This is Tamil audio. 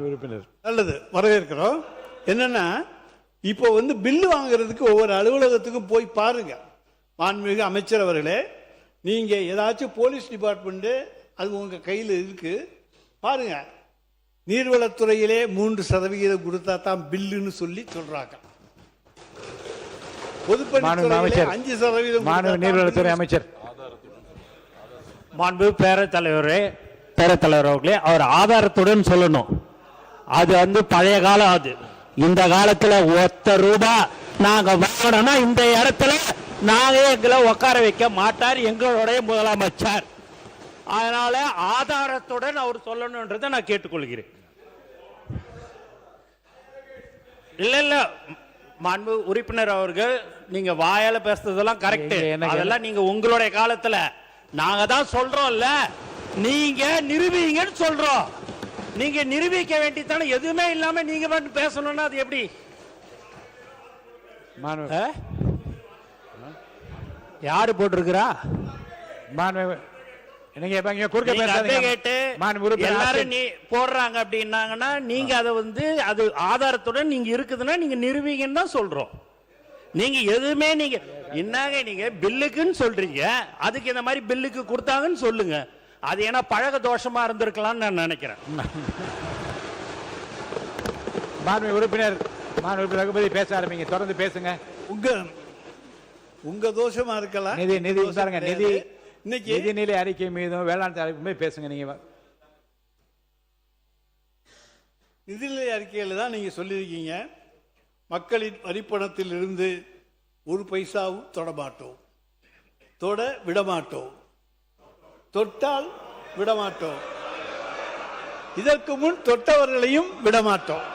உறுப்பினர் நல்லது, வரவேற்கிறோம். என்னன்னா இப்போ பில்லு வாங்குறதுக்கு ஒவ்வொரு அலுவலகத்துக்கும் போய் பாருங்க. மாண்புமிகு அமைச்சர் அவர்களே, நீங்க ஏதாச்சும் போலீஸ் டிபார்ட்மெண்ட் அது உங்க கையில் இருக்கு பாருங்க. நீர்வளத்துறையிலே 3% கொடுத்தா தான் பில்லுன்னு சொல்லி சொல்றாங்க. பொதுப்பணித்துறையிலே 5% நீர்வளத்துறை அமைச்சர் மாண்பு பேரவைத்தலைவர் அவர்களே, அவர் ஆதாரத்துடன் சொல்லணும். அது பழைய காலம். அது இந்த காலத்துல ₹1 நாங்க வாங்கணும்னா இந்த இடத்துல நாங்க எங்களை உட்கார வைக்க மாட்டார் எங்களுடைய முதலமைச்சர். அதனால ஆதாரத்துடன் அவர் சொல்லணும்ன்றதை நான் கேட்டுக்கொள்கிறேன். இல்ல மாண்பு உறுப்பினர் அவர்கள், நீங்க வாயால பேசுறதெல்லாம் கரெக்ட். அதெல்லாம் நீங்க உங்களுடைய காலத்துல நாங்க தான் சொல்றோம்ல, நீங்க நிரூபிங்கன்னு சொல்றோம். நீங்க நிரூபிக்க வேண்டியதானே. எதுவுமே இல்லாம நீங்க மட்டும் பேசணும்னா அது எப்படி? யாரு போட்டிருக்கிறா? எல்லாரும் நீ போடுறாங்க அப்படின்னாங்கன்னா நீங்க அதை அது ஆதாரத்துடன் நீங்க இருக்குதுன்னா நீங்க நிரூபிங்கன்னு தான் சொல்றோம். நீங்க எதுவுமே நீங்க என்னங்க நீங்க பில்லுக்குன்னு சொல்றீங்க, அதுக்கு இந்த மாதிரி பில்லுக்கு கொடுத்தாங்கன்னு சொல்லுங்க. அது ஏன்னா பழக தோஷமா இருந்திருக்கலாம்னு நான் நினைக்கிறேன். உறுப்பினர் ரகுபதி பேச ஆரம்பிங்க, தொடர்ந்து பேசுங்க. உங்க தோஷமா இருக்கலாம். நிதிநிலை அறிக்கை மீதும் வேளாண் தலைப்பு பேசுங்க. நீங்க நிதிநிலை அறிக்கையில தான் நீங்க சொல்லியிருக்கீங்க, மக்களின் வரிப்பணத்தில் இருந்து ஒரு பைசாவும் தொடமாட்டோம், தொட விடமாட்டோம், தொட்டால் விடமாட்டோம், இதற்கு முன் தொட்டவர்களையும் விடமாட்டோம்.